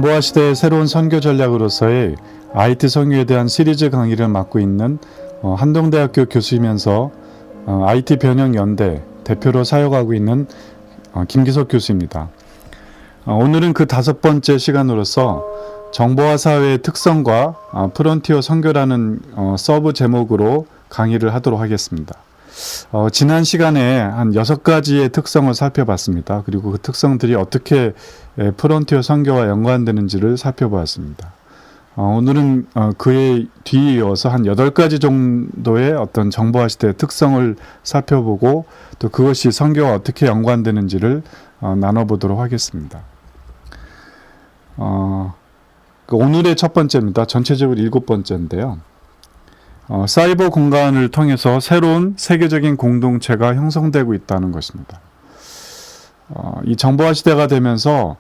정보화 시대의 새로운 선교 전략으로서의 IT 선교에 대한 시리즈 강의를 맡고 있는 한동대학교 교수이면서 IT 변형 연대 대표로 사역하고 있는 김기석 교수입니다. 오늘은 그 5번째 시간으로서 정보화 사회의 특성과 프론티어 선교라는 서브 제목으로 강의를 하도록 하겠습니다. 지난 시간에 한 6가지의 특성을 살펴봤습니다. 그리고 그 특성들이 어떻게 프론티어 선교와 연관되는지를 살펴보았습니다. 오늘은 그에 뒤에 이어서 한 8가지 정도의 어떤 정보화 시대의 특성을 살펴보고 또 그것이 선교와 어떻게 연관되는지를 나눠보도록 하겠습니다. 오늘의 첫 번째입니다. 전체적으로 7번째인데요. 사이버 공간을 통해서 새로운 세계적인 공동체가 형성되고 있다는 것입니다. 이 정보화 시대가 되면서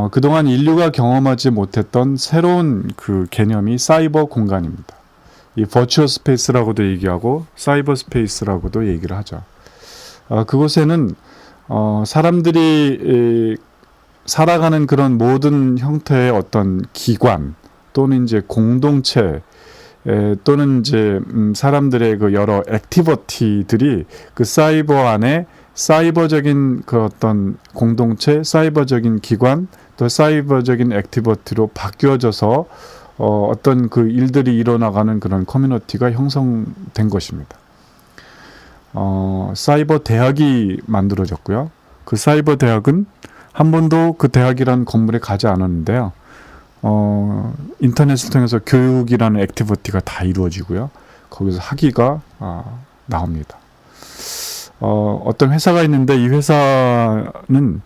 그동안 인류가 경험하지 못했던 새로운 그 개념이 사이버 공간입니다. 이 버추얼 스페이스라고도 얘기하고 사이버 스페이스라고도 얘기를 하죠. 그곳에는 사람들이 살아가는 그런 모든 형태의 어떤 기관 또는 이제 공동체 또는 이제 사람들의 그 여러 액티비티들이 그 사이버 안에 사이버적인 그 어떤 공동체, 사이버적인 기관, 또 사이버적인 액티비티로 바뀌어져서 어떤 그 일들이 일어나가는 그런 커뮤니티가 형성된 것입니다. 사이버 대학이 만들어졌고요. 그 사이버 대학은 한 번도 그 대학이라는 건물에 가지 않았는데요. 인터넷을 통해서 교육이라는 액티비티가 다 이루어지고요. 거기서 학위가 나옵니다. 어떤 회사가 있는데 이 회사는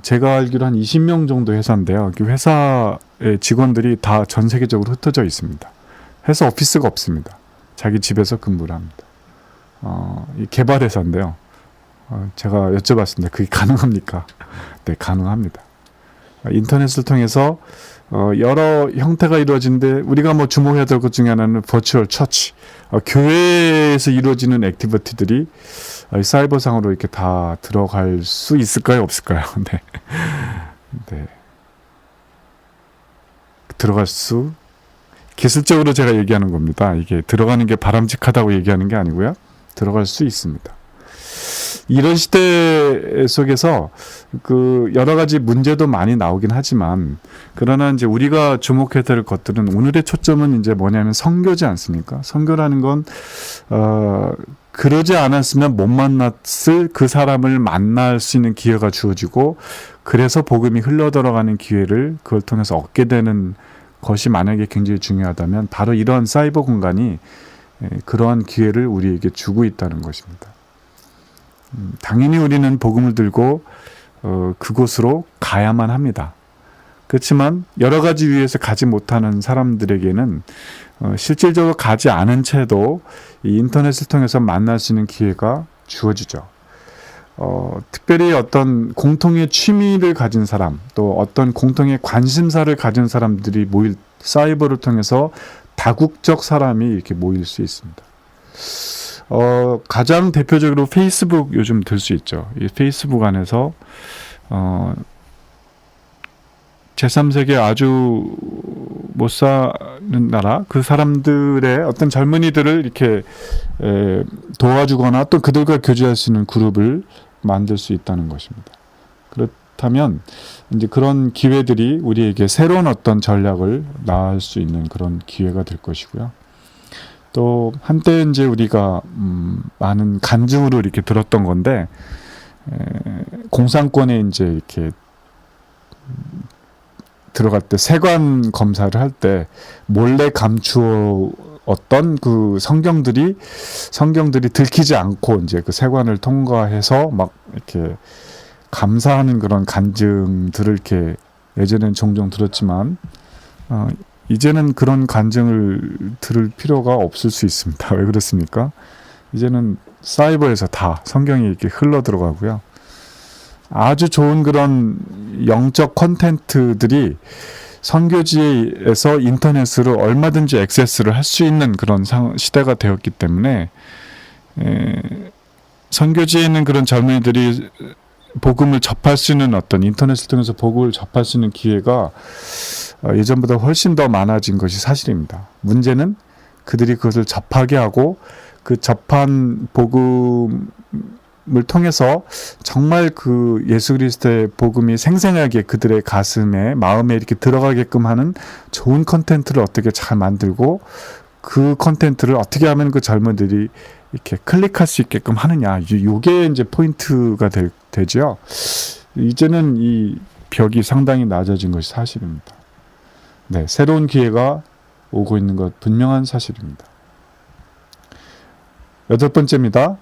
제가 알기로 한 20명 정도 회사인데요. 그 회사의 직원들이 다 전 세계적으로 흩어져 있습니다. 회사 오피스가 없습니다. 자기 집에서 근무를 합니다. 이 개발 회사인데요. 제가 여쭤봤습니다. 그게 가능합니까? 네, 가능합니다. 인터넷을 통해서 여러 형태가 이루어지는데 우리가 뭐 주목해야 될 것 중에 하나는 버추얼 처치, 교회에서 이루어지는 액티비티들이 사이버상으로 이렇게 다 들어갈 수 있을까요? 없을까요? 네. 네. 들어갈 수, 기술적으로 제가 얘기하는 겁니다. 이게 들어가는 게 바람직하다고 얘기하는 게 아니고요. 들어갈 수 있습니다. 이런 시대 속에서 그 여러 가지 문제도 많이 나오긴 하지만 그러나 이제 우리가 주목해야 될 것들은 오늘의 초점은 이제 뭐냐면 선교지 않습니까? 선교라는 건 그러지 않았으면 못 만났을 그 사람을 만날 수 있는 기회가 주어지고 그래서 복음이 흘러 들어가는 기회를 그걸 통해서 얻게 되는 것이 만약에 굉장히 중요하다면 바로 이러한 사이버 공간이 그러한 기회를 우리에게 주고 있다는 것입니다. 당연히 우리는 복음을 들고 그곳으로 가야만 합니다. 그렇지만 여러 가지 위해서 가지 못하는 사람들에게는 실질적으로 가지 않은 채도 이 인터넷을 통해서 만날 수 있는 기회가 주어지죠. 특별히 어떤 공통의 취미를 가진 사람, 또 어떤 공통의 관심사를 가진 사람들이 모일 사이버를 통해서 다국적 사람이 이렇게 모일 수 있습니다. 가장 대표적으로 페이스북 요즘 들 수 있죠. 이 페이스북 안에서 제3세계 아주 못 사는 나라 그 사람들의 어떤 젊은이들을 이렇게 도와주거나 또 그들과 교제할 수 있는 그룹을 만들 수 있다는 것입니다. 그렇다면 이제 그런 기회들이 우리에게 새로운 어떤 전략을 나을 수 있는 그런 기회가 될 것이고요. 또 한때 이제 우리가 많은 간증으로 이렇게 들었던 건데 공산권에 이제 이렇게 들어갈 때 세관 검사를 할 때 몰래 감추어 어떤 그 성경들이 들키지 않고 이제 그 세관을 통과해서 막 이렇게 감사하는 그런 간증들을 이렇게 예전엔 종종 들었지만 이제는 그런 간증을 들을 필요가 없을 수 있습니다. 왜 그렇습니까? 이제는 사이버에서 다 성경이 이렇게 흘러 들어가고요. 아주 좋은 그런 영적 콘텐츠들이 선교지에서 인터넷으로 얼마든지 액세스를 할 수 있는 그런 시대가 되었기 때문에 선교지에 있는 그런 젊은이들이 복음을 접할 수 있는 어떤 인터넷을 통해서 복음을 접할 수 있는 기회가 예전보다 훨씬 더 많아진 것이 사실입니다. 문제는 그들이 그것을 접하게 하고 그 접한 복음을 통해서 정말 그 예수 그리스도의 복음이 생생하게 그들의 가슴에 마음에 이렇게 들어가게끔 하는 좋은 컨텐츠를 어떻게 잘 만들고 그 컨텐츠를 어떻게 하면 그 젊은들이 이렇게 클릭할 수 있게끔 하느냐, 이게 이제 포인트가 되죠. 이제는 이 벽이 상당히 낮아진 것이 사실입니다. 네, 새로운 기회가 오고 있는 것 분명한 사실입니다. 8번째입니다.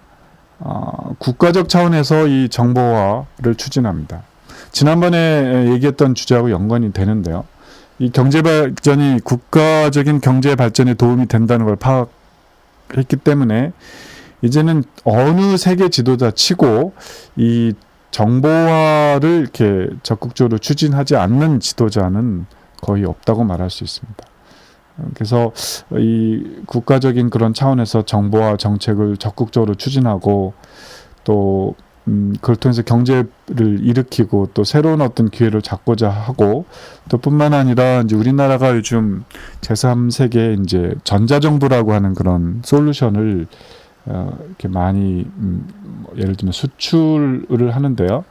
국가적 차원에서 이 정보화를 추진합니다. 지난번에 얘기했던 주제하고 연관이 되는데요. 이 경제 발전이 국가적인 경제 발전에 도움이 된다는 걸 파악했기 때문에 이제는 어느 세계 지도자 치고 이 정보화를 이렇게 적극적으로 추진하지 않는 지도자는 거의 없다고 말할 수 있습니다. 그래서 이 국가적인 그런 차원에서 정보화 정책을 적극적으로 추진하고 또 그걸 통해서 경제를 일으키고 또 새로운 어떤 기회를 잡고자 하고 또 뿐만 아니라 이제 우리나라가 요즘 제3세계 이제 전자정부라고 하는 그런 솔루션을 이렇게 많이 예를 들면 수출을 하는데요.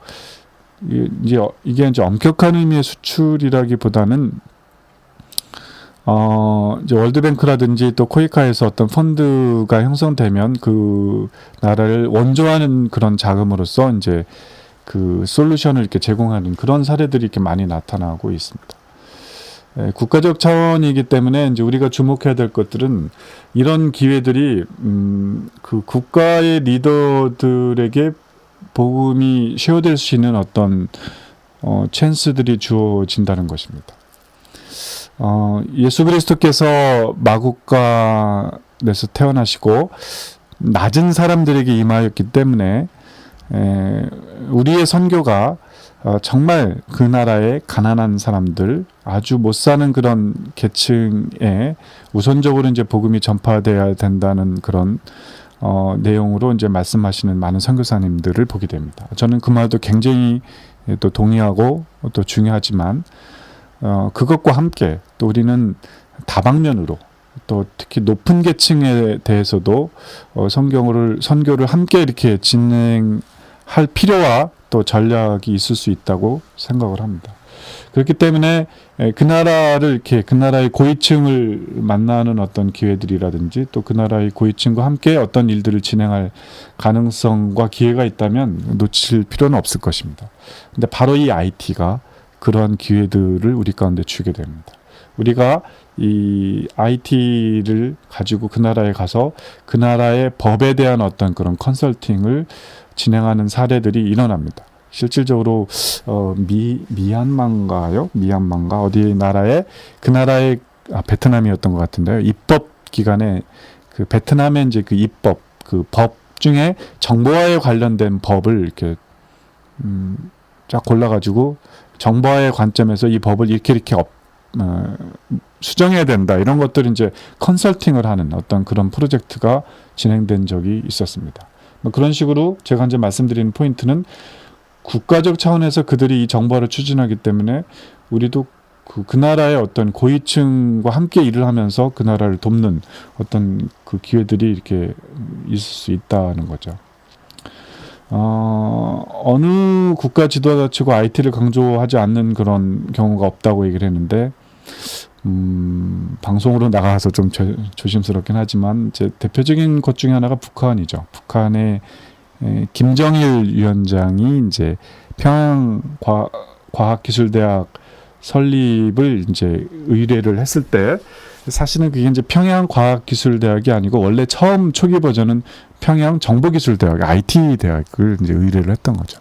이게 이제 엄격한 의미의 수출이라기보다는 이제 월드뱅크라든지 또 코이카에서 어떤 펀드가 형성되면 그 나라를 원조하는 그런 자금으로서 이제 그 솔루션을 이렇게 제공하는 그런 사례들이 이렇게 많이 나타나고 있습니다. 국가적 차원이기 때문에 이제 우리가 주목해야 될 것들은 이런 기회들이 그 국가의 리더들에게 복음이 쉐어될 수 있는 어떤 찬스들이 주어진다는 것입니다. 예수 그리스도께서 마국간에서 태어나시고 낮은 사람들에게 임하였기 때문에 우리의 선교가 정말 그 나라의 가난한 사람들, 아주 못 사는 그런 계층에 우선적으로 이제 복음이 전파돼야 된다는 그런 내용으로 이제 말씀하시는 많은 선교사님들을 보게 됩니다. 저는 그 말도 굉장히 또 동의하고 또 중요하지만 그것과 함께 또 우리는 다방면으로 또 특히 높은 계층에 대해서도 선교를 함께 이렇게 진행할 필요와 또 전략이 있을 수 있다고 생각을 합니다. 그렇기 때문에 그 나라의 고위층을 만나는 어떤 기회들이라든지 또 그 나라의 고위층과 함께 어떤 일들을 진행할 가능성과 기회가 있다면 놓칠 필요는 없을 것입니다. 근데 바로 이 IT가 그러한 기회들을 우리 가운데 주게 됩니다. 우리가 이 IT를 가지고 그 나라에 가서 그 나라의 법에 대한 어떤 그런 컨설팅을 진행하는 사례들이 일어납니다. 실질적으로 미얀마인가 어디 나라에 그 나라의 베트남이었던 것 같은데요. 입법 기관에 그 베트남의 이제 그 입법 그 법 중에 정보화에 관련된 법을 이렇게 쫙 골라가지고 정보화의 관점에서 이 법을 이렇게 수정해야 된다. 이런 것들을 이제 컨설팅을 하는 어떤 그런 프로젝트가 진행된 적이 있었습니다. 그런 식으로 제가 이제 말씀드리는 포인트는 국가적 차원에서 그들이 이 정보화를 추진하기 때문에 우리도 그 나라의 어떤 고위층과 함께 일을 하면서 그 나라를 돕는 어떤 그 기회들이 이렇게 있을 수 있다는 거죠. 어느 국가 지도자 치고 IT를 강조하지 않는 그런 경우가 없다고 얘기를 했는데, 방송으로 나가서 좀 조심스럽긴 하지만, 제 대표적인 것 중에 하나가 북한이죠. 북한의 김정일 위원장이 이제 평양 과학기술대학 설립을 이제 의뢰를 했을 때, 사실은 그게 이제 평양 과학기술대학이 아니고 원래 처음 초기 버전은 평양 정보기술대학, IT 대학을 이제 의뢰를 했던 거죠.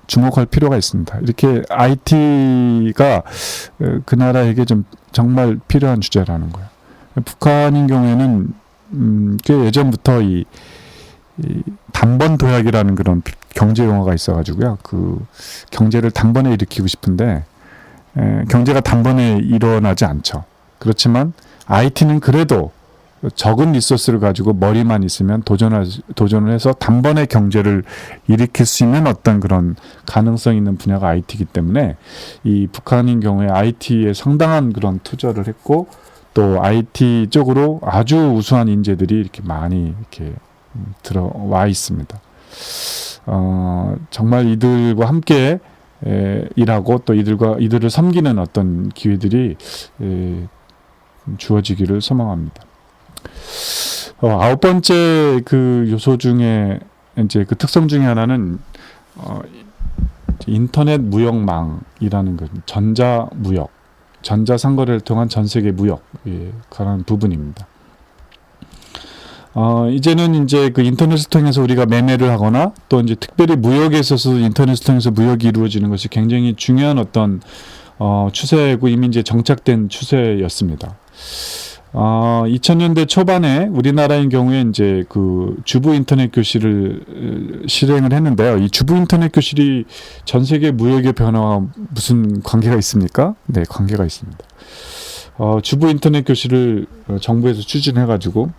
주목할 필요가 있습니다. 이렇게 IT가 그 나라에게 좀 정말 필요한 주제라는 거예요. 북한인 경우에는 꽤 예전부터 이 단번 도약이라는 그런 경제 용어가 있어가지고요. 그 경제를 단번에 일으키고 싶은데 경제가 단번에 일어나지 않죠. 그렇지만 IT는 그래도 적은 리소스를 가지고 머리만 있으면 도전을 해서 단번에 경제를 일으킬 수 있는 어떤 그런 가능성 있는 분야가 IT이기 때문에 이 북한인 경우에 IT에 상당한 그런 투자를 했고 또 IT 쪽으로 아주 우수한 인재들이 이렇게 많이 이렇게 들어와 있습니다. 정말 이들과 함께 일하고 또 이들을 섬기는 어떤 기회들이 주어지기를 소망합니다. 아홉 번째 그 요소 중에 이제 그 특성 중에 하나는 인터넷 무역망이라는 것, 전자무역, 전자상거래를 통한 전 세계 무역에 관한 부분입니다. 이제는 이제 그 인터넷을 통해서 우리가 매매를 하거나 또 이제 특별히 무역에 있어서 인터넷을 통해서 무역이 이루어지는 것이 굉장히 중요한 어떤 추세고 이미 이제 정착된 추세였습니다. 2000년대 초반에 우리나라인 경우에 이제 그 주부 인터넷 교실을 실행을 했는데요. 이 주부 인터넷 교실이 전 세계 무역의 변화와 무슨 관계가 있습니까? 네, 관계가 있습니다. 주부 인터넷 교실을 정부에서 추진해가지고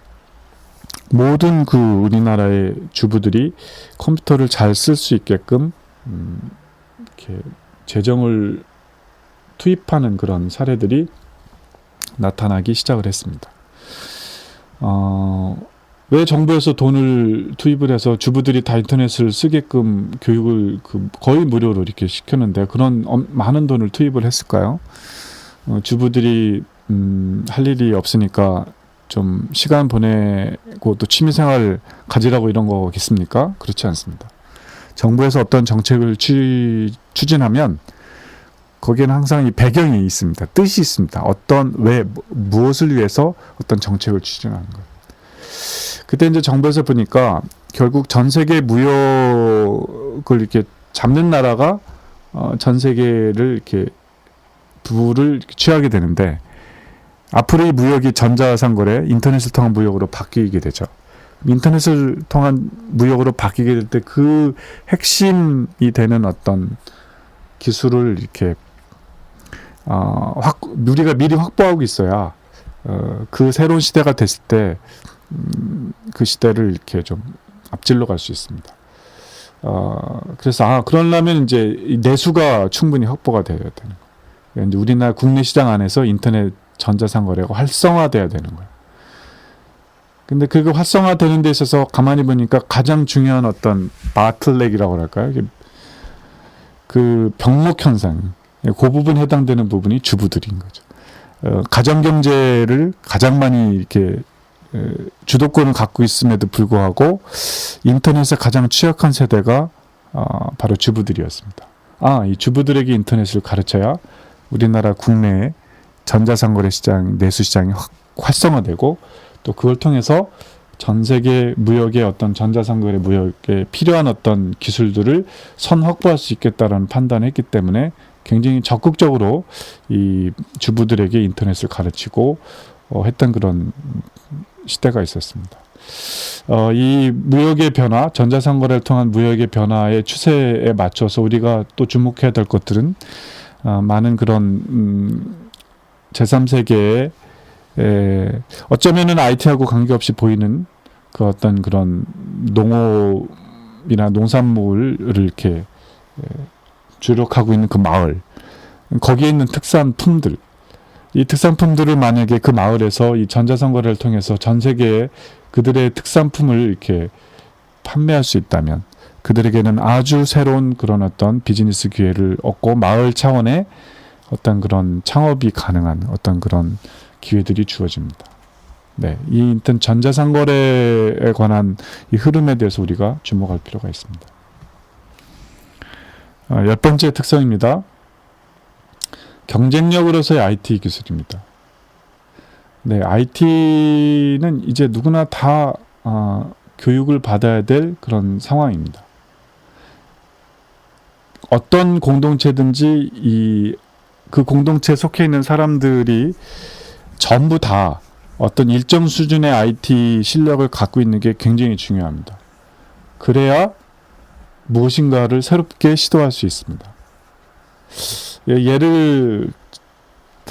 모든 그 우리나라의 주부들이 컴퓨터를 잘 쓸 수 있게끔 이렇게 재정을 투입하는 그런 사례들이 나타나기 시작을 했습니다. 왜 정부에서 돈을 투입을 해서 주부들이 다 인터넷을 쓰게끔 교육을 거의 무료로 이렇게 시켰는데 그런 많은 돈을 투입을 했을까요? 주부들이 할 일이 없으니까 좀 시간 보내고 또 취미생활 가지라고 이런 거겠습니까? 그렇지 않습니다. 정부에서 어떤 정책을 추진하면 거기에는 항상 이 배경이 있습니다. 뜻이 있습니다. 무엇을 위해서 어떤 정책을 추진하는 것. 그때 이제 정부에서 보니까 결국 전 세계 무역을 이렇게 잡는 나라가 전 세계를 이렇게 부를 취하게 되는데 앞으로 이 무역이 전자상거래, 인터넷을 통한 무역으로 바뀌게 되죠. 인터넷을 통한 무역으로 바뀌게 될 때 그 핵심이 되는 어떤 기술을 이렇게 우리가 미리 확보하고 있어야 그 새로운 시대가 됐을 때 그 시대를 이렇게 좀 앞질러 갈 수 있습니다. 그래서 그러려면 이제 내수가 충분히 확보가 되어야 되는 거예요. 이제 우리나라 국내 시장 안에서 인터넷 전자상거래가 활성화돼야 되는 거예요. 근데 그거 활성화되는 데 있어서 가만히 보니까 가장 중요한 어떤 바틀렉이라고 할까요? 그 병목 현상, 그 부분에 해당되는 부분이 주부들인 거죠. 가정 경제를 가장 많이 이렇게 주도권을 갖고 있음에도 불구하고 인터넷에 가장 취약한 세대가 바로 주부들이었습니다. 이 주부들에게 인터넷을 가르쳐야 우리나라 국내의 전자상거래 시장, 내수 시장이 활성화되고 또 그걸 통해서 전 세계 무역의 어떤 전자상거래 무역에 필요한 어떤 기술들을 확보할 수 있겠다라는 판단을 했기 때문에 굉장히 적극적으로 이 주부들에게 인터넷을 가르치고 했던 그런 시대가 있었습니다. 이 무역의 변화, 전자상거래를 통한 무역의 변화의 추세에 맞춰서 우리가 또 주목해야 될 것들은 많은 그런 제3세계의 어쩌면은 IT하고 관계없이 보이는 그 어떤 그런 농업이나 농산물을 이렇게 주력하고 있는 그 마을, 거기에 있는 특산품들, 이 특산품들을 만약에 그 마을에서 이 전자상거래를 통해서 전 세계에 그들의 특산품을 이렇게 판매할 수 있다면 그들에게는 아주 새로운 그런 어떤 비즈니스 기회를 얻고 마을 차원의 어떤 그런 창업이 가능한 어떤 그런 기회들이 주어집니다. 네, 이 인터넷 전자상거래에 관한 이 흐름에 대해서 우리가 주목할 필요가 있습니다. 10번째 특성입니다. 경쟁력으로서의 IT 기술입니다. 네, IT는 이제 누구나 다 교육을 받아야 될 그런 상황입니다. 어떤 공동체든지 그 공동체에 속해 있는 사람들이 전부 다 어떤 일정 수준의 IT 실력을 갖고 있는 게 굉장히 중요합니다. 그래야 무엇인가를 새롭게 시도할 수 있습니다. 예를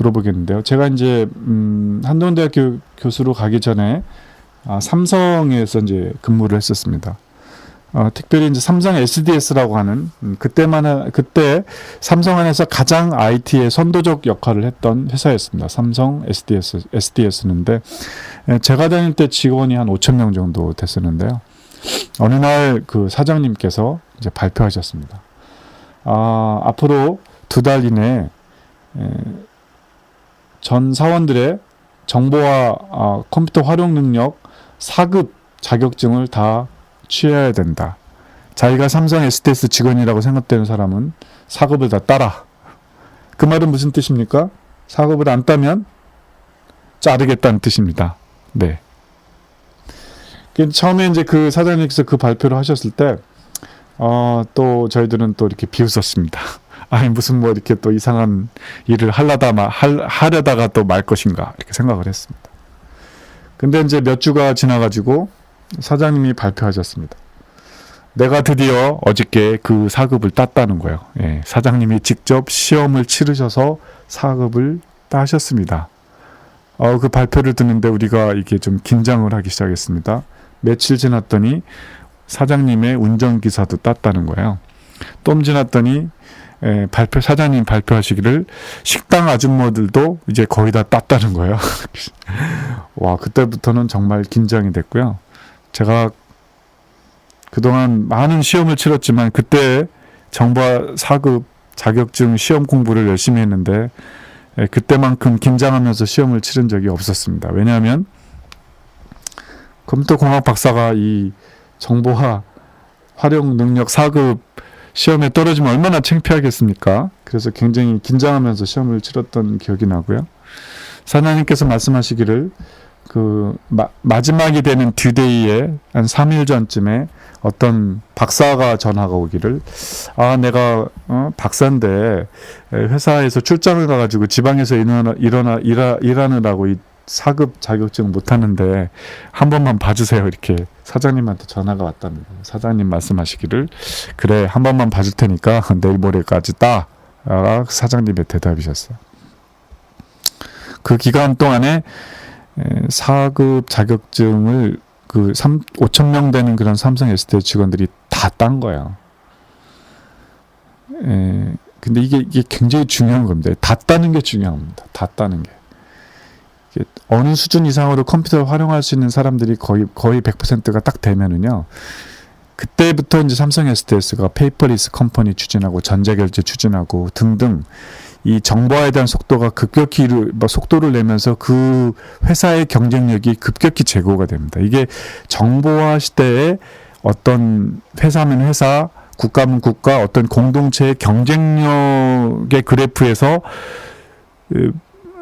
물어보겠는데요. 제가 이제 한동대학교 교수로 가기 전에 삼성에서 이제 근무를 했었습니다. 특별히 이제 삼성 SDS라고 하는 그때 삼성 안에서 가장 IT의 선도적 역할을 했던 회사였습니다. 삼성 SDS는데 제가 다닐 때 직원이 한 5천 명 정도 됐었는데요. 어느 날 그 사장님께서 이제 발표하셨습니다. 앞으로 2달 이내에 전 사원들의 정보와 컴퓨터 활용 능력 4급 자격증을 다 취해야 된다. 자기가 삼성 SDS 직원이라고 생각되는 사람은 4급을 다 따라. 그 말은 무슨 뜻입니까? 4급을 안 따면 자르겠다는 뜻입니다. 네. 처음에 이제 그 사장님께서 그 발표를 하셨을 때, 또 저희들은 또 이렇게 비웃었습니다. 아니, 무슨 뭐 이렇게 또 이상한 일을 하려다가 또 말 것인가, 이렇게 생각을 했습니다. 근데 이제 몇 주가 지나가지고 사장님이 발표하셨습니다. 내가 드디어 어저께 그 4급을 땄다는 거예요. 예, 사장님이 직접 시험을 치르셔서 4급을 따셨습니다. 그 발표를 듣는데 우리가 이게 좀 긴장을 하기 시작했습니다. 며칠 지났더니 사장님의 운전기사도 땄다는 거예요. 좀 지났더니 사장님 발표하시기를 식당 아줌마들도 이제 거의 다 땄다는 거예요. 와, 그때부터는 정말 긴장이 됐고요. 제가 그동안 많은 시험을 치렀지만 그때 정보화 4급 자격증 시험 공부를 열심히 했는데 그때만큼 긴장하면서 시험을 치른 적이 없었습니다. 왜냐하면 컴퓨터공학 박사가 이 정보화 활용 능력 4급 시험에 떨어지면 얼마나 창피하겠습니까? 그래서 굉장히 긴장하면서 시험을 치렀던 기억이 나고요. 사장님께서 말씀하시기를 마지막이 되는 듀데이에 한 3일 전쯤에 어떤 박사가 전화가 오기를 내가 박사인데 회사에서 출장을 가가지고 지방에서 일하느라고 이 4급 자격증 못하는데 한 번만 봐주세요. 이렇게 사장님한테 전화가 왔답니다. 사장님 말씀하시기를 그래, 한 번만 봐줄 테니까 내일 모레까지 따. 사장님의 대답이셨어요. 그 기간 동안에 4급 자격증을 5천 명 되는 그런 삼성 SDS 직원들이 다 딴 거예요. 근데 이게 굉장히 중요한 겁니다. 다 따는 게 중요한 겁니다. 다 따는 게. 어느 수준 이상으로 컴퓨터를 활용할 수 있는 사람들이 거의 100%가 딱 되면은요. 그때부터 이제 삼성 SDS가 페이퍼리스 컴퍼니 추진하고 전자결제 추진하고 등등 이 정보화에 대한 속도가 급격히 속도를 내면서 그 회사의 경쟁력이 급격히 제고가 됩니다. 이게 정보화 시대에 어떤 회사면 회사, 국가면 국가, 어떤 공동체의 경쟁력의 그래프에서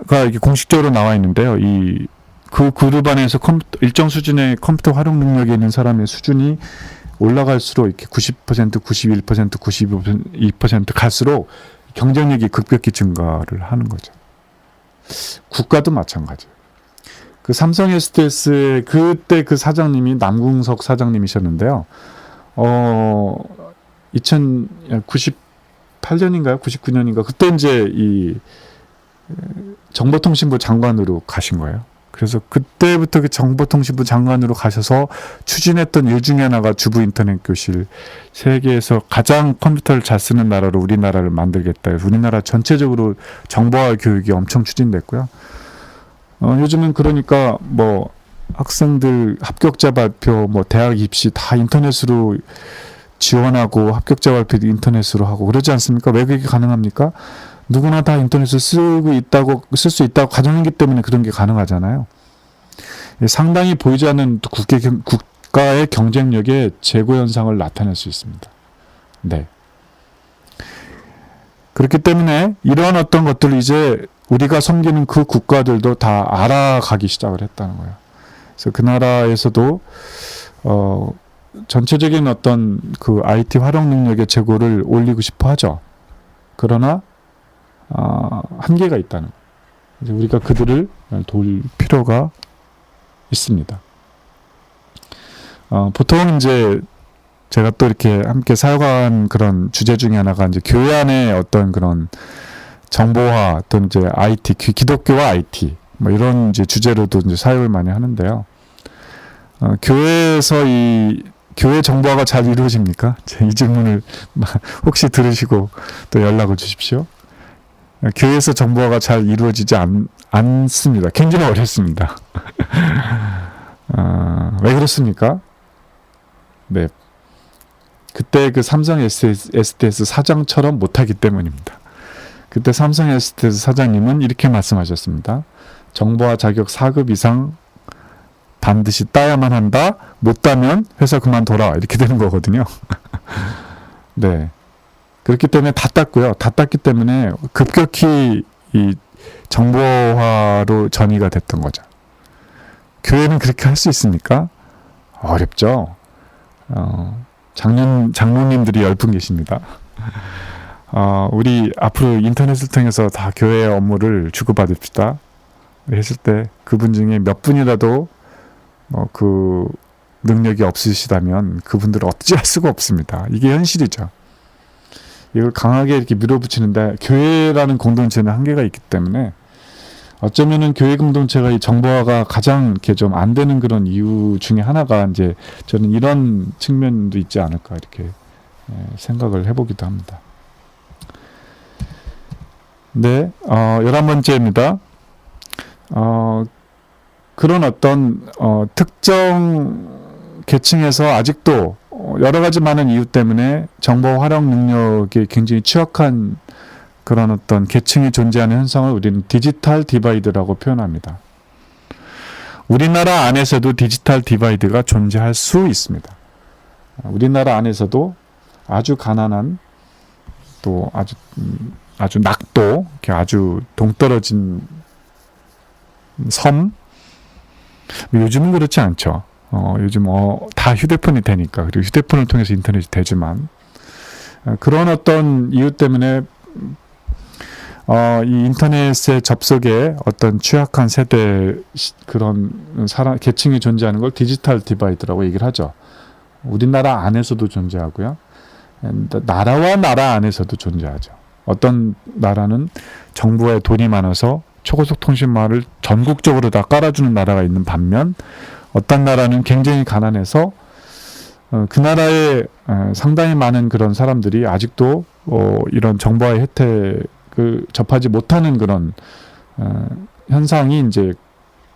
가 이렇게 공식적으로 나와 있는데요. 그 그룹 안에서 일정 수준의 컴퓨터 활용 능력이 있는 사람의 수준이 올라갈수록 이렇게 90%, 91%, 92% 갈수록 경쟁력이 급격히 증가를 하는 거죠. 국가도 마찬가지예요. 그 삼성 SDS의 그때 그 사장님이 남궁석 사장님이셨는데요. 2098년인가요? 99년인가? 그때 이제 이 정보통신부 장관으로 가신 거예요. 그래서 그때부터 그 정보통신부 장관으로 가셔서 추진했던 일 중에 하나가 주부 인터넷 교실, 세계에서 가장 컴퓨터를 잘 쓰는 나라로 우리나라를 만들겠다. 우리나라 전체적으로 정보화 교육이 엄청 추진됐고요. 요즘은 그러니까 뭐 학생들 합격자 발표, 뭐 대학 입시 다 인터넷으로 지원하고 합격자 발표도 인터넷으로 하고 그러지 않습니까? 왜 그게 가능합니까? 누구나 다 인터넷을 쓸 수 있다고 가정하기 때문에 그런 게 가능하잖아요. 상당히 보이지 않는 국가의 경쟁력의 재고 현상을 나타낼 수 있습니다. 네. 그렇기 때문에 이러한 어떤 것들을 이제 우리가 섬기는 그 국가들도 다 알아가기 시작을 했다는 거예요. 그래서 그 나라에서도 전체적인 어떤 그 IT 활용 능력의 재고를 올리고 싶어 하죠. 그러나 한계가 있다는 거예요. 우리가 그들을 도울 필요가 있습니다. 보통 이제 제가 또 이렇게 함께 사역한 그런 주제 중에 하나가 이제 교회 안에 어떤 그런 정보화 또는 이제 IT, 기독교와 IT 뭐 이런 이제 주제로도 이제 사역을 많이 하는데요. 교회에서 교회 정보화가 잘 이루어집니까? 이 질문을 혹시 들으시고 또 연락을 주십시오. 교회에서 정보화가 잘 이루어지지 않습니다. 굉장히 어렵습니다. 왜 그렇습니까? 네. 그때 그 삼성 SDS 사장처럼 못하기 때문입니다. 그때 삼성 SDS 사장님은 이렇게 말씀하셨습니다. 정보화 자격 4급 이상 반드시 따야만 한다. 못 따면 회사 그만둬라. 이렇게 되는 거거든요. 네. 그렇기 때문에 다 땄고요. 다 땄기 때문에 급격히 이 정보화로 전이가 됐던 거죠. 교회는 그렇게 할 수 있습니까? 어렵죠. 장로님들이 10분 계십니다. 우리 앞으로 인터넷을 통해서 다 교회의 업무를 주고받읍시다. 했을 때 그분 중에 몇 분이라도 그 능력이 없으시다면 그분들을 어찌할 수가 없습니다. 이게 현실이죠. 이걸 강하게 이렇게 밀어붙이는데 교회라는 공동체는 한계가 있기 때문에 어쩌면은 교회 공동체가 이 정보화가 가장 이렇게 좀 안 되는 그런 이유 중에 하나가 이제 저는 이런 측면도 있지 않을까 이렇게 생각을 해보기도 합니다. 네, 11번째입니다. 그런 어떤 특정 계층에서 아직도 여러 가지 많은 이유 때문에 정보 활용 능력이 굉장히 취약한 그런 어떤 계층이 존재하는 현상을 우리는 디지털 디바이드라고 표현합니다. 우리나라 안에서도 디지털 디바이드가 존재할 수 있습니다. 우리나라 안에서도 아주 가난한 또 아주 낙도, 아주 동떨어진 섬. 요즘은 그렇지 않죠. 요즘 다 휴대폰이 되니까 그리고 휴대폰을 통해서 인터넷이 되지만 그런 어떤 이유 때문에 이 인터넷의 접속에 어떤 취약한 세대 그런 계층이 존재하는 걸 디지털 디바이드라고 얘기를 하죠. 우리나라 안에서도 존재하고요. 나라와 나라 안에서도 존재하죠. 어떤 나라는 정부에 돈이 많아서 초고속 통신망을 전국적으로 다 깔아주는 나라가 있는 반면 어떤 나라는 굉장히 가난해서 그 나라에 상당히 많은 그런 사람들이 아직도 이런 정보화의 혜택을 접하지 못하는 그런 현상이 이제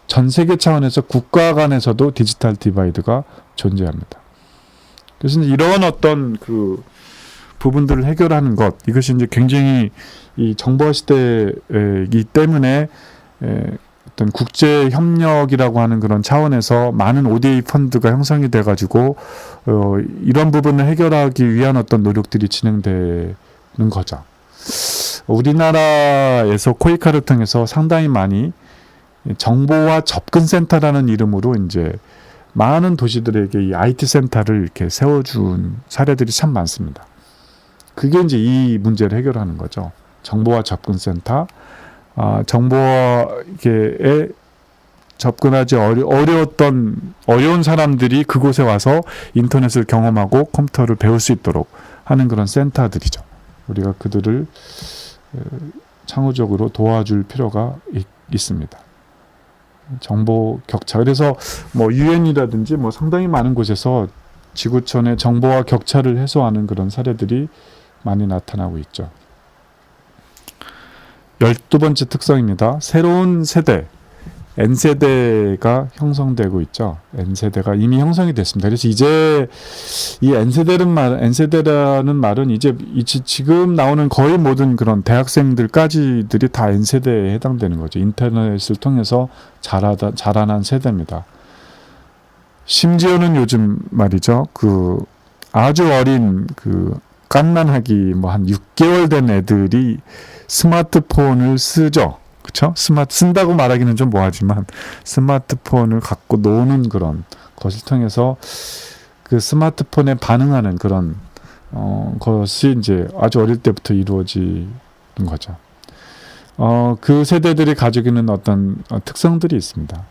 전 세계 차원에서 국가 간에서도 디지털 디바이드가 존재합니다. 그래서 이런 어떤 그 부분들을 해결하는 것, 이것이 이제 굉장히 이 정보화 시대이기 때문에 어떤 국제 협력이라고 하는 그런 차원에서 많은 ODA 펀드가 형성이 돼가지고 이런 부분을 해결하기 위한 어떤 노력들이 진행되는 거죠. 우리나라에서 코이카를 통해서 상당히 많이 정보화 접근센터라는 이름으로 이제 많은 도시들에게 이 IT 센터를 이렇게 세워준 사례들이 참 많습니다. 그게 이제 이 문제를 해결하는 거죠. 정보화 접근센터, 정보화에 접근하지 어려운 사람들이 그곳에 와서 인터넷을 경험하고 컴퓨터를 배울 수 있도록 하는 그런 센터들이죠. 우리가 그들을 창의적으로 도와줄 필요가 있습니다. 정보 격차. 그래서 뭐 유엔이라든지 뭐 상당히 많은 곳에서 지구촌의 정보화 격차를 해소하는 그런 사례들이 많이 나타나고 있죠. 12번째 특성입니다. 새로운 세대, N세대가 형성되고 있죠. N세대가 이미 형성이 됐습니다. 그래서 이제 이 N세대라는 말은 이제 지금 나오는 거의 모든 그런 대학생들까지들이 다 N세대에 해당되는 거죠. 인터넷을 통해서 자라난 세대입니다. 심지어는 요즘 말이죠. 그 아주 어린 갓난아기 뭐 한 6개월 된 애들이 스마트폰을 쓰죠. 그쵸? 쓴다고 말하기는 좀 뭐하지만 스마트폰을 갖고 노는 그런 것을 통해서 그 스마트폰에 반응하는 그런 것이 이제 아주 어릴 때부터 이루어지는 거죠. 그 세대들이 가지고 있는 어떤 특성들이 있습니다.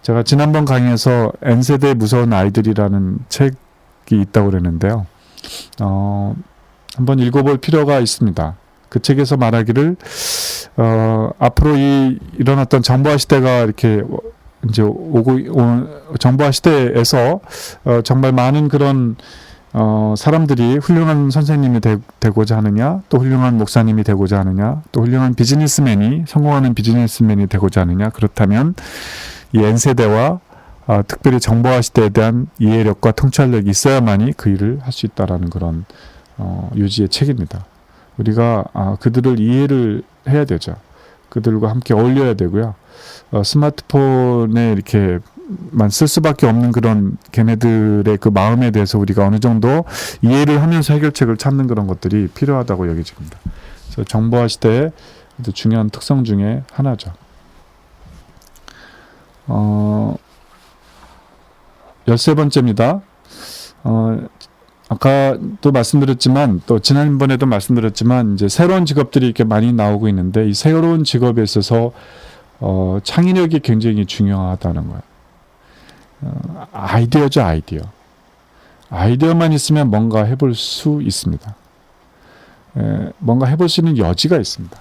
제가 지난번 강의에서 N세대 무서운 아이들이라는 책이 있다고 그랬는데요. 한번 읽어볼 필요가 있습니다. 그 책에서 말하기를 앞으로 일어났던 정보화 시대가 이렇게 이제 정보화 시대에서 정말 많은 그런 사람들이 훌륭한 선생님이 되고자 하느냐, 또 훌륭한 목사님이 되고자 하느냐, 또 훌륭한 성공하는 비즈니스맨이 되고자 하느냐, 그렇다면 이 N세대와 특별히 정보화 시대에 대한 이해력과 통찰력이 있어야만이 그 일을 할 수 있다라는 그런 유지의 책입니다. 우리가 그들을 이해를 해야 되죠. 그들과 함께 어울려야 되고요. 스마트폰에 이렇게만 쓸 수밖에 없는 그런 걔네들의 그 마음에 대해서 우리가 어느 정도 이해를 하면서 해결책을 찾는 그런 것들이 필요하다고 여겨집니다. 그래서 정보화 시대의 아주 중요한 특성 중에 하나죠. 13번째입니다. 아까도 말씀드렸지만, 또 지난번에도 말씀드렸지만, 이제 새로운 직업들이 이렇게 많이 나오고 있는데, 이 새로운 직업에 있어서, 창의력이 굉장히 중요하다는 거예요. 아이디어죠, 아이디어. 아이디어만 있으면 뭔가 해볼 수 있습니다. 뭔가 해볼 수 있는 여지가 있습니다.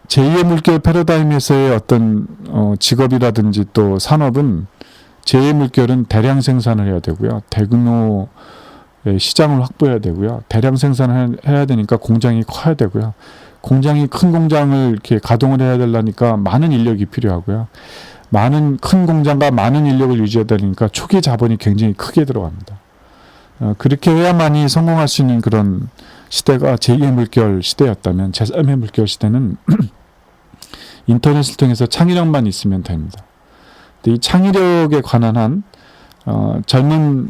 제2의 물결 패러다임에서의 어떤 직업이라든지 또 산업은 제2의 물결은 대량 생산을 해야 되고요. 대규모 시장을 확보해야 되고요. 대량 생산을 해야 되니까 공장이 커야 되고요. 큰 공장을 이렇게 가동을 해야 되려니까 많은 인력이 필요하고요. 큰 공장과 많은 인력을 유지해야 되니까 초기 자본이 굉장히 크게 들어갑니다. 그렇게 해야만이 성공할 수 있는 그런 시대가 제2의 물결 시대였다면, 제3의 물결 시대는 인터넷을 통해서 창의력만 있으면 됩니다. 이 창의력에 관한 한 젊은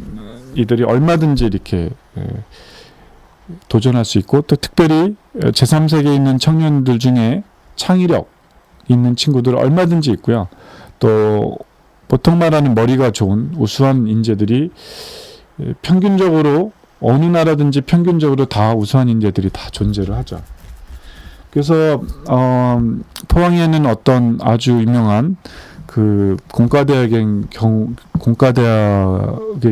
이들이 얼마든지 이렇게 도전할 수 있고, 또 특별히 제3세계에 있는 청년들 중에 창의력 있는 친구들 얼마든지 있고요. 또 보통 말하는 머리가 좋은 우수한 인재들이 평균적으로 어느 나라든지 평균적으로 다 우수한 인재들이 다 존재를 하죠. 그래서 포항에는 어떤 아주 유명한 그 공과대학의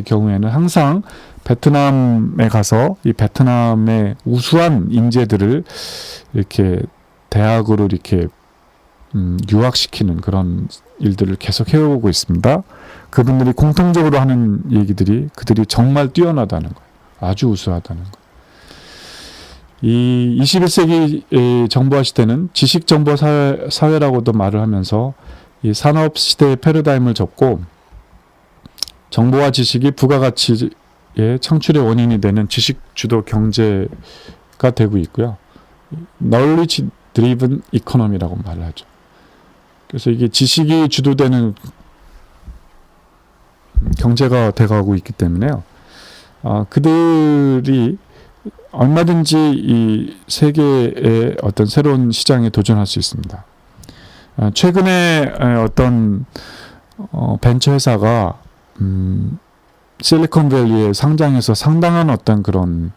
경우에는 항상 베트남에 가서 이 베트남의 우수한 인재들을 이렇게 대학으로 이렇게 유학시키는 그런 일들을 계속 해오고 있습니다. 그분들이 공통적으로 하는 얘기들이 그들이 정말 뛰어나다는 거예요. 아주 우수하다는 거예요. 이 21세기 정보화 시대는 지식정보 사회라고도 말을 하면서 이 산업 시대의 패러다임을 접고, 정보와 지식이 부가가치의 창출의 원인이 되는 지식 주도 경제가 되고 있고요. Knowledge Driven Economy라고 말을 하죠. 그래서 이게 지식이 주도되는 경제가 돼가고 있기 때문에요. 그들이 얼마든지 이 세계의 어떤 새로운 시장에 도전할 수 있습니다. 최근에 어떤 벤처 회사가 실리콘밸리에 상장해서 상당한 어떤 그런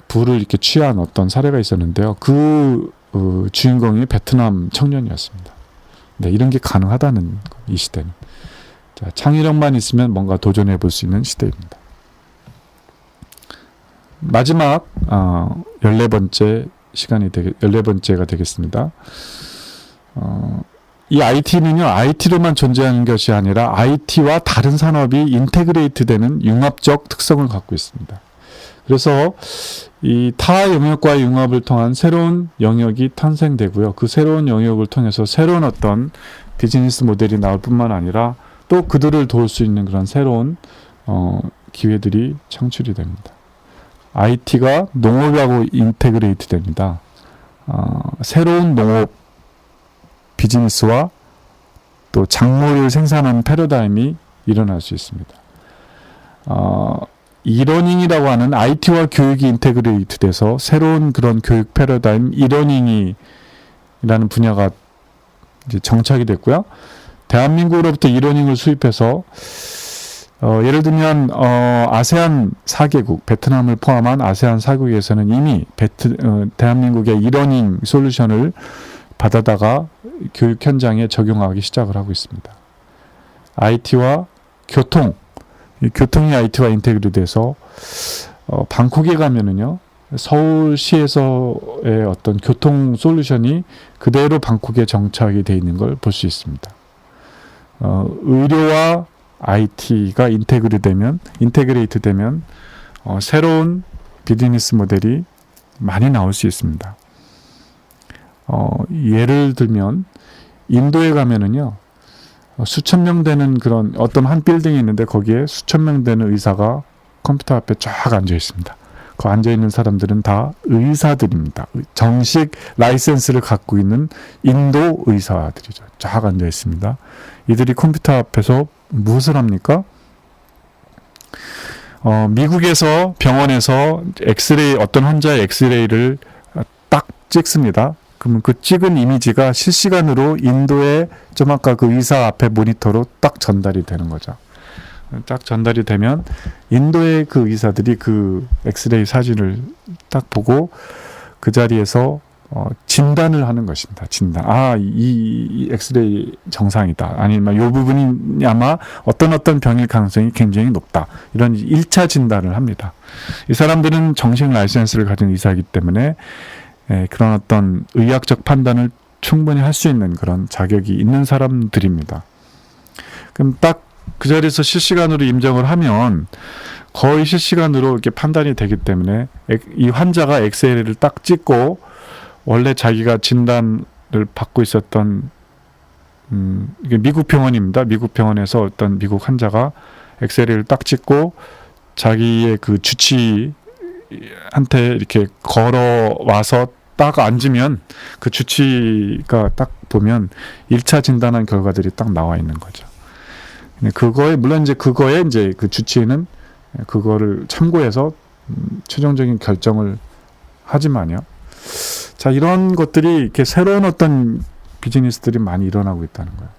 부를 이렇게 취한 어떤 사례가 있었는데요. 그 주인공이 베트남 청년이었습니다. 네, 이런 게 가능하다는 이 시대는. 자, 창의력만 있으면 뭔가 도전해 볼 수 있는 시대입니다. 마지막 14번째가 되겠습니다. 이 IT는요, IT로만 존재하는 것이 아니라 IT와 다른 산업이 인테그레이트 되는 융합적 특성을 갖고 있습니다. 그래서 이 타 영역과의 융합을 통한 새로운 영역이 탄생되고요. 그 새로운 영역을 통해서 새로운 어떤 비즈니스 모델이 나올 뿐만 아니라 또 그들을 도울 수 있는 그런 새로운 기회들이 창출이 됩니다. IT가 농업하고 인테그레이트 됩니다. 새로운 농업 비즈니스와 또 작물을 생산하는 패러다임이 일어날 수 있습니다. 이러닝이라고 하는 IT와 교육이 인테그레이트 돼서 새로운 그런 교육 패러다임 이러닝이라는 분야가 이제 정착이 됐고요. 대한민국으로부터 이러닝을 수입해서 예를 들면 아세안 4개국, 베트남을 포함한 아세안 4국에서는 이미 대한민국의 이러닝 솔루션을 받아다가 교육 현장에 적용하기 시작을 하고 있습니다. IT와 교통이 IT와 인테그레이트 돼서 방콕에 가면은요, 서울시에서의 어떤 교통 솔루션이 그대로 방콕에 정착이 되어 있는 걸 볼 수 있습니다. 의료와 IT가 인테그레이트 되면 새로운 비즈니스 모델이 많이 나올 수 있습니다. 예를 들면 인도에 가면은요, 수천 명 되는 그런 어떤 한 빌딩이 있는데 거기에 수천 명 되는 의사가 컴퓨터 앞에 쫙 앉아 있습니다. 그 앉아 있는 사람들은 다 의사들입니다. 정식 라이센스를 갖고 있는 인도 의사들이죠. 쫙 앉아 있습니다. 이들이 컴퓨터 앞에서 무엇을 합니까? 미국에서 병원에서 어떤 환자의 엑스레이를 딱 찍습니다. 그러면 그 찍은 이미지가 실시간으로 인도의 좀 아까 그 의사 앞에 모니터로 딱 전달이 되는 거죠. 딱 전달이 되면 인도의 그 의사들이 그 엑스레이 사진을 딱 보고 그 자리에서 진단을 하는 것입니다. 진단. 이 엑스레이 정상이다. 아니면 이 부분이 아마 어떤 병일 가능성이 굉장히 높다. 이런 1차 진단을 합니다. 이 사람들은 정식 라이센스를 가진 의사이기 때문에 그런 어떤 의학적 판단을 충분히 할 수 있는 그런 자격이 있는 사람들입니다. 그럼 딱 그 자리에서 실시간으로 임정을 하면 거의 실시간으로 이렇게 판단이 되기 때문에 이 환자가 엑스레이를 딱 찍고 원래 자기가 진단을 받고 있었던 이게 미국 병원입니다. 미국 병원에서 어떤 미국 환자가 엑스레이를 딱 찍고 자기의 그 주치의한테 이렇게 걸어와서 딱 앉으면 그 주치의가 딱 보면 1차 진단한 결과들이 딱 나와 있는 거죠. 물론 그거에 그 주치의는 그거를 참고해서 최종적인 결정을 하지만요. 자, 이런 것들이 이렇게 새로운 어떤 비즈니스들이 많이 일어나고 있다는 거예요.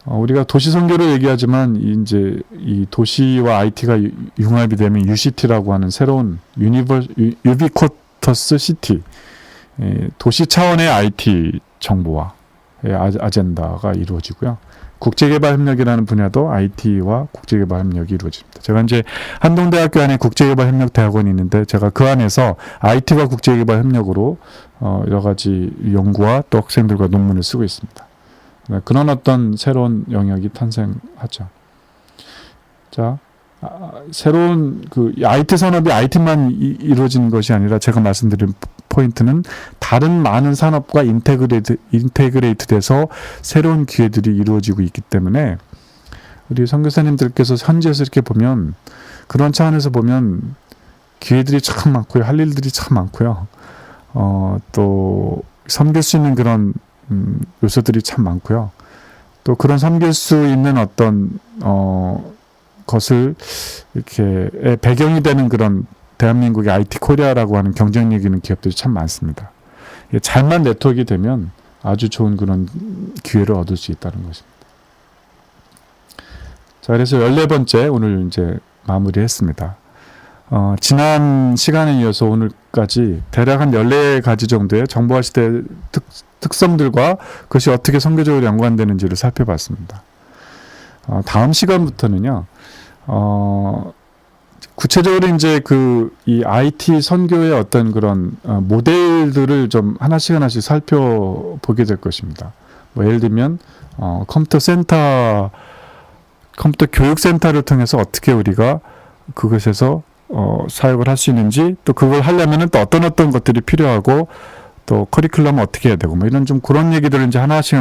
우리가 도시 선교를 얘기하지만 이제 이 도시와 IT가 융합이 되면 UCT라고 하는 새로운 유비쿼터스 시티, 도시 차원의 IT 정보화 아젠다가 이루어지고요. 국제개발협력이라는 분야도 IT와 국제개발협력이 이루어집니다. 제가 이제 한동대학교 안에 국제개발협력대학원이 있는데 제가 그 안에서 IT와 국제개발협력으로 여러 가지 연구와 또 학생들과 논문을 쓰고 있습니다. 그런 어떤 새로운 영역이 탄생하죠. 자, 새로운 그 IT 산업이 IT만 이루어지는 것이 아니라 제가 말씀드린 포인트는 다른 많은 산업과 인테그레이트 돼서 새로운 기회들이 이루어지고 있기 때문에 우리 선교사님들께서 현지에서 이렇게 보면 그런 차원에서 보면 기회들이 참 많고요. 할 일들이 참 많고요. 또 섬길 수 있는 그런 요소들이 참 많고요. 또 그런 섬길 수 있는 어떤 것을 이렇게 배경이 되는 그런 대한민국의 IT 코리아라고 하는 경쟁력 있는 기업들이 참 많습니다. 잘만 네트워크가 되면 아주 좋은 그런 기회를 얻을 수 있다는 것입니다. 자, 그래서 14번째 오늘 이제 마무리했습니다. 지난 시간에 이어서 오늘까지 대략 한 14가지 정도의 정보화 시대의 특성들과 그것이 어떻게 선교적으로 연관되는지를 살펴봤습니다. 다음 시간부터는요, 구체적으로 이제 이 IT 선교의 어떤 그런 모델들을 좀 하나씩 살펴보게 될 것입니다. 예를 들면 컴퓨터 교육센터를 통해서 어떻게 우리가 그것에서 사역을 할 수 있는지, 또 그걸 하려면은 또 어떤 것들이 필요하고, 또 커리큘럼은 어떻게 해야 되고, 이런 좀 그런 얘기들을 이제 하나씩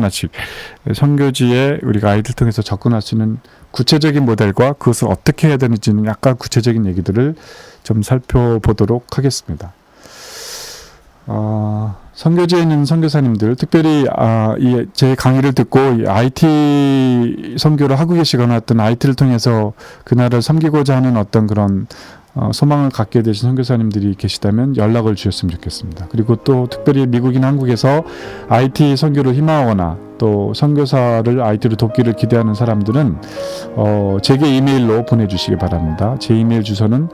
선교지에 우리가 아이들 통해서 접근할 수 있는 구체적인 모델과 그것을 어떻게 해야 되는지는 약간 구체적인 얘기들을 좀 살펴보도록 하겠습니다. 선교지에 있는 선교사님들, 특별히 제 강의를 듣고 이 IT 선교를 하고 계시거나 어떤 IT를 통해서 그나라를 섬기고자 하는 어떤 그런 소망을 갖게 되신 선교사님들이 계시다면 연락을 주셨으면 좋겠습니다. 그리고 또 특별히 미국이나 한국에서 IT 선교를 희망하거나 또 선교사를 IT로 돕기를 기대하는 사람들은 제게 이메일로 보내주시기 바랍니다. 제 이메일 주소는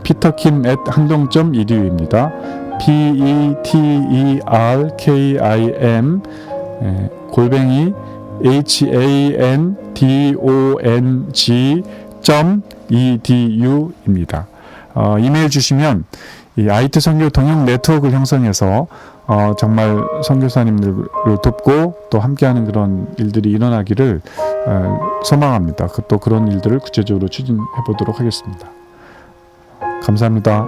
peterkim@handong.edu입니다. peterkim handong.edu입니다. 이메일 주시면 이 IT 선교 동행 네트워크를 형성해서 정말 선교사님들을 돕고 또 함께하는 그런 일들이 일어나기를 소망합니다. 또 그런 일들을 구체적으로 추진해 보도록 하겠습니다. 감사합니다.